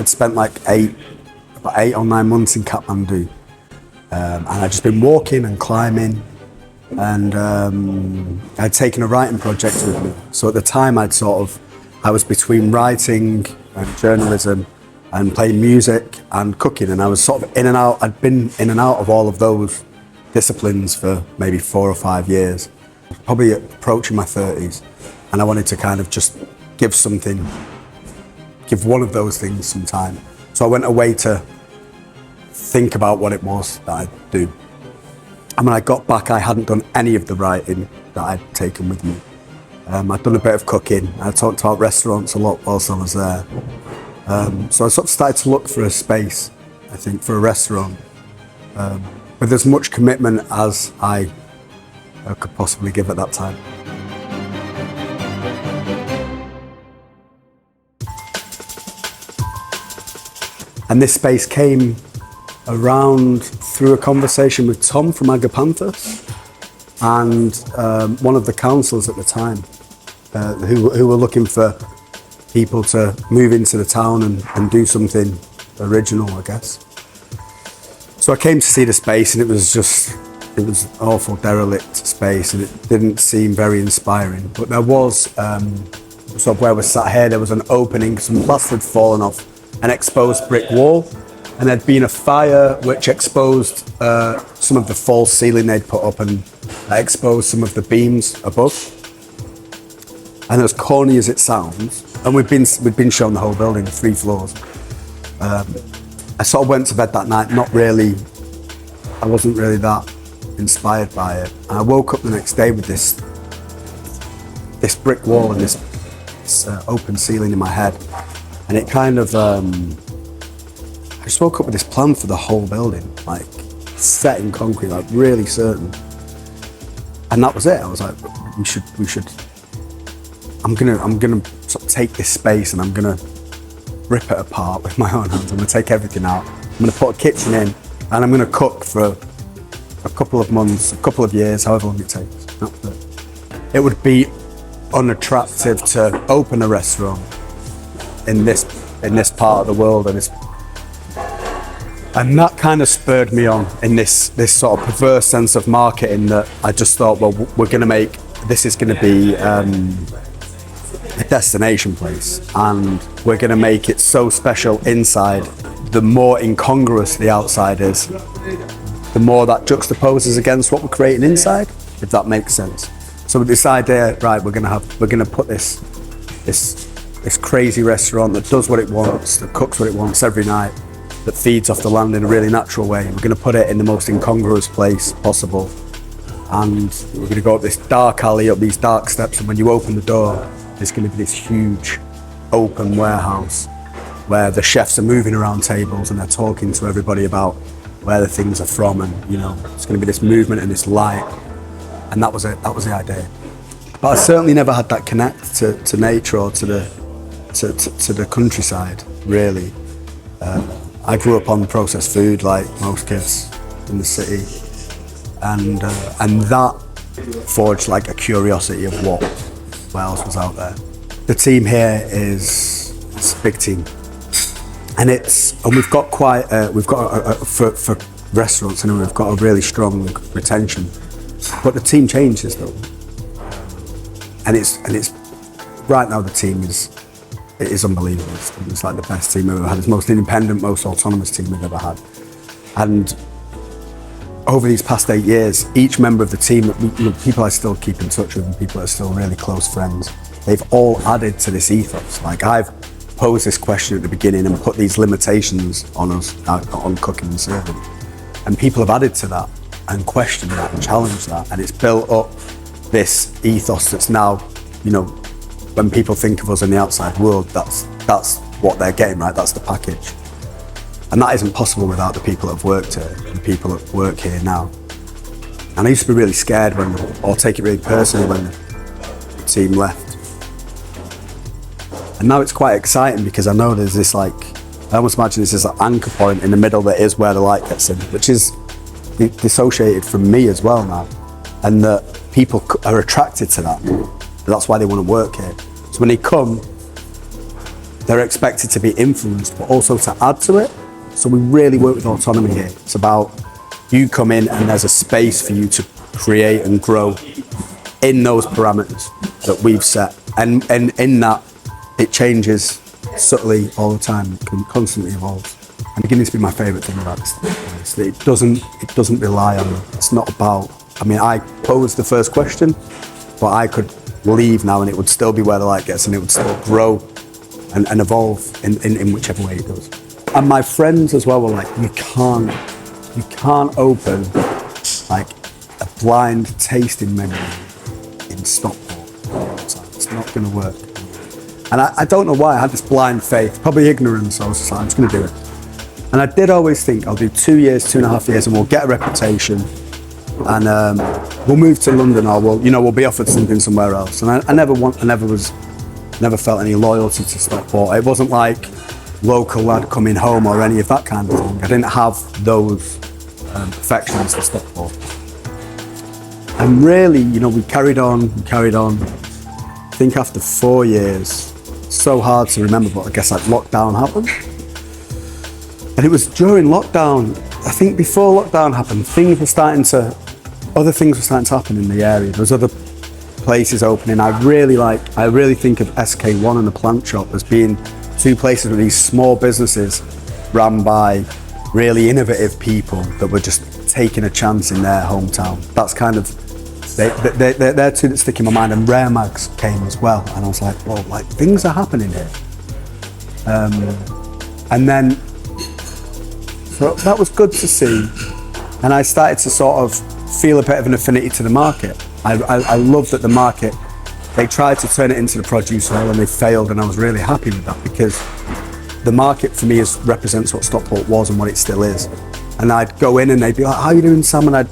I'd spent like about 8 or 9 months in Kathmandu, and I'd just been walking and climbing, and I'd taken a writing project with me. So at the time I was between writing and journalism and playing music and cooking, and I was sort of in and out. I'd been in and out of all of those disciplines for maybe 4 or 5 years, probably approaching my 30s, and I wanted to kind of just give one of those things some time. So I went away to think about what it was that I'd do. And when I got back, I hadn't done any of the writing that I'd taken with me. I'd done a bit of cooking. I talked about restaurants a lot whilst I was there. So I sort of started to look for a space, I think, for a restaurant, with as much commitment as I could possibly give at that time. And this space came around through a conversation with Tom from Agapanthus and one of the councillors at the time who were looking for people to move into the town and do something original, I guess. So I came to see the space, and it was an awful derelict space, and it didn't seem very inspiring. But there was, sort of where we're sat here, there was an opening, some plaster had fallen off an exposed brick wall, and there'd been a fire which exposed some of the false ceiling they'd put up and exposed some of the beams above. And as corny as it sounds, and we'd been shown the whole building, 3 floors. I sort of went to bed that night, I wasn't really that inspired by it. And I woke up the next day with this brick wall and this open ceiling in my head. And it kind of, I just woke up with this plan for the whole building, like set in concrete, like really certain. And that was it. I was like, we should, I'm gonna sort of take this space and I'm gonna rip it apart with my own hands. I'm gonna take everything out. I'm gonna put a kitchen in, and I'm gonna cook for a couple of months, a couple of years, however long it takes. That's it. It would be unattractive to open a restaurant in this part of the world, and that kind of spurred me on in this sort of perverse sense of marketing, that I just thought, well, this is going to be a destination place, and we're going to make it so special inside. The more incongruous the outside is, the more that juxtaposes against what we're creating inside, if that makes sense. So with this idea, right, we're going to put this crazy restaurant that does what it wants, that cooks what it wants every night, that feeds off the land in a really natural way. We're going to put it in the most incongruous place possible, and we're going to go up this dark alley, up these dark steps, and when you open the door, there's going to be this huge open warehouse where the chefs are moving around tables and they're talking to everybody about where the things are from, and it's going to be this movement and this light. And that was it. That was the idea. But I certainly never had that connect to nature or to the countryside, really. I grew up on processed food like most kids in the city, and that forged like a curiosity of what else was out there. The team here it's a big team, and we've got for restaurants anyway, we've got a really strong retention. But the team changes though, and it's right now the team is unbelievable. It's like the best team I've ever had. It's the most independent, most autonomous team we've ever had. And over these past 8 years, each member of the team, people I still keep in touch with and people that are still really close friends, they've all added to this ethos. Like, I've posed this question at the beginning and put these limitations on us, on cooking and serving. And people have added to that and questioned that and challenged that. And it's built up this ethos that's now, when people think of us in the outside world, that's what they're getting, right? That's the package. And that isn't possible without the people that have worked here, the people that work here now. And I used to be really scared or take it really personally when the team left. And now it's quite exciting because I know there's this I almost imagine this is an anchor point in the middle that is where the light gets in, which is dissociated from me as well now. And that people are attracted to that. That's why they want to work here. So when they come, they're expected to be influenced, but also to add to it. So we really work with autonomy here. It's about you come in and there's a space for you to create and grow in those parameters that we've set. And in that, it changes subtly all the time, it constantly evolves. And beginning to be my favourite thing about this place. It doesn't rely on, it's not about, I mean, I posed the first question, but I could leave now and it would still be where the light gets and it would still grow and evolve in whichever way it goes. And my friends as well were like, you can't open like a blind tasting menu in Stockport. It's not going to work. And I don't know why I had this blind faith, probably ignorance. I was just like, I'm just going to do it. And I did always think I'll do 2 years, 2.5 years, and we'll get a reputation, and we'll move to London, or we'll be offered something somewhere else. And I never felt any loyalty to Stockport. It wasn't like local lad coming home or any of that kind of thing. I didn't have those affections for Stockport. And really, we carried on. I think after 4 years, so hard to remember, but I guess like lockdown happened. And it was during lockdown, I think before lockdown happened, other things were starting to happen in the area. There was other places opening. I really think of SK1 and the Plant Shop as being two places with these small businesses run by really innovative people that were just taking a chance in their hometown. That's kind of, they're two that stick in my mind. And Rare Mags came as well. And I was like, whoa, like things are happening here. And then, so that was good to see. And I started to sort of feel a bit of an affinity to the market. I love that the market, they tried to turn it into the produce hall and they failed, and I was really happy with that because the market for me represents what Stockport was and what it still is. And I'd go in and they'd be like, how are you doing, Sam? And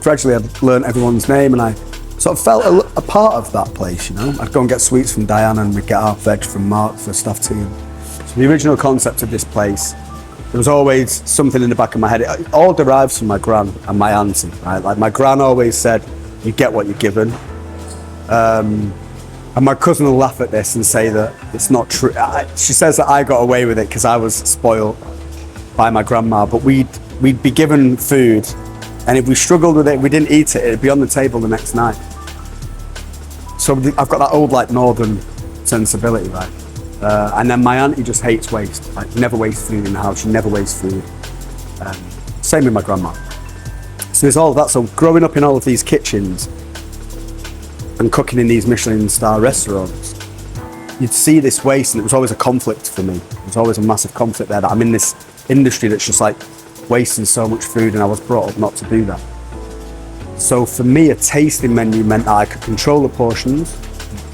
gradually I'd learn everyone's name, and I sort of felt a part of that place, I'd go and get sweets from Diana and we'd get our veg from Mark for stuff tea. So the original concept of this place, there was always something in the back of my head. It all derives from my gran and my auntie, right? Like my gran always said, you get what you're given. And my cousin will laugh at this and say that it's not true. She says that I got away with it because I was spoiled by my grandma, but we'd be given food, and if we struggled with it, we didn't eat it, it'd be on the table the next night. So I've got that old like northern sensibility, right? And then my auntie just hates waste. Like never wastes food in the house. She never wastes food. Same with my grandma. So there's all of that. So growing up in all of these kitchens and cooking in these Michelin star restaurants, you'd see this waste, and it was always a conflict for me. There was always a massive conflict there that I'm in this industry that's just like wasting so much food, and I was brought up not to do that. So for me, a tasting menu meant that I could control the portions.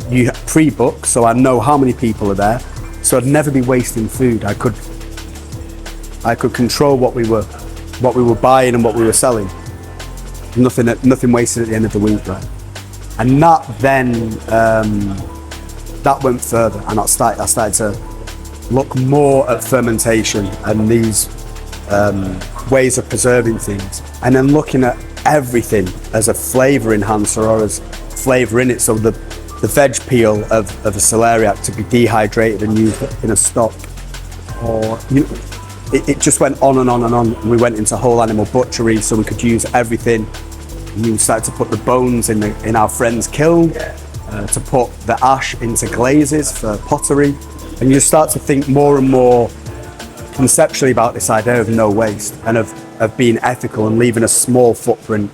You pre-book, so I know how many people are there, so I'd never be wasting food. I could control what we were buying and what we were selling. Nothing wasted at the end of the week, right? And that then that went further, and I started to look more at fermentation and these ways of preserving things, and then looking at everything as a flavour enhancer or as flavour in it. So the veg peel of a celeriac to be dehydrated and used in a stock, or it just went on and on and on. And we went into whole animal butchery, so we could use everything. And we started to put the bones in our friend's kiln, to put the ash into glazes for pottery, and you start to think more and more conceptually about this idea of no waste and of being ethical and leaving a small footprint.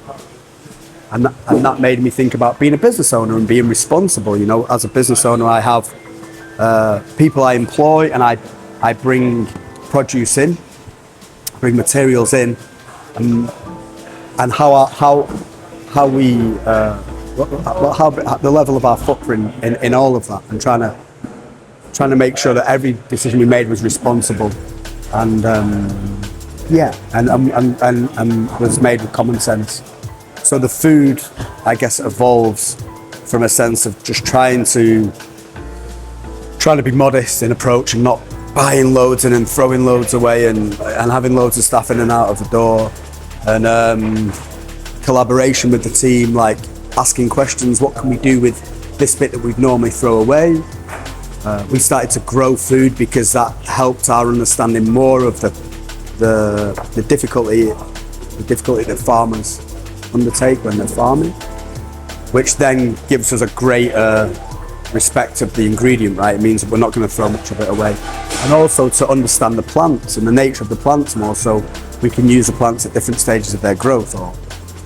And that made me think about being a business owner and being responsible. As a business owner, I have people I employ, and I bring produce in, bring materials in, and how the level of our footprint in all of that, and trying to make sure that every decision we made was responsible, and was made with common sense. So the food, I guess, evolves from a sense of just trying to be modest in approach and not buying loads in and throwing loads away and having loads of staff in and out of the door, and collaboration with the team, like asking questions, what can we do with this bit that we'd normally throw away, We started to grow food because that helped our understanding more of the difficulty that farmers undertake when they're farming, which then gives us a greater respect of the ingredient, right? It means that we're not going to throw much of it away. And also to understand the plants and the nature of the plants more, so we can use the plants at different stages of their growth, or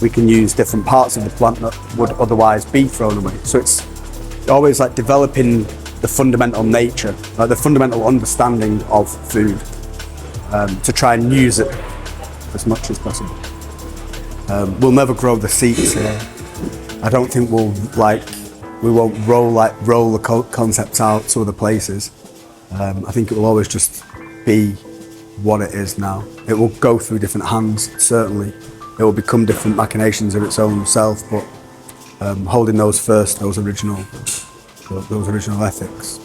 we can use different parts of the plant that would otherwise be thrown away. So it's always like developing the fundamental nature, like the fundamental understanding of food, to try and use it as much as possible. We'll never grow the seeds here. I don't think we won't roll the concept out to other places. I think it will always just be what it is now. It will go through different hands, certainly. It will become different machinations of its own self, but holding those first, those original ethics.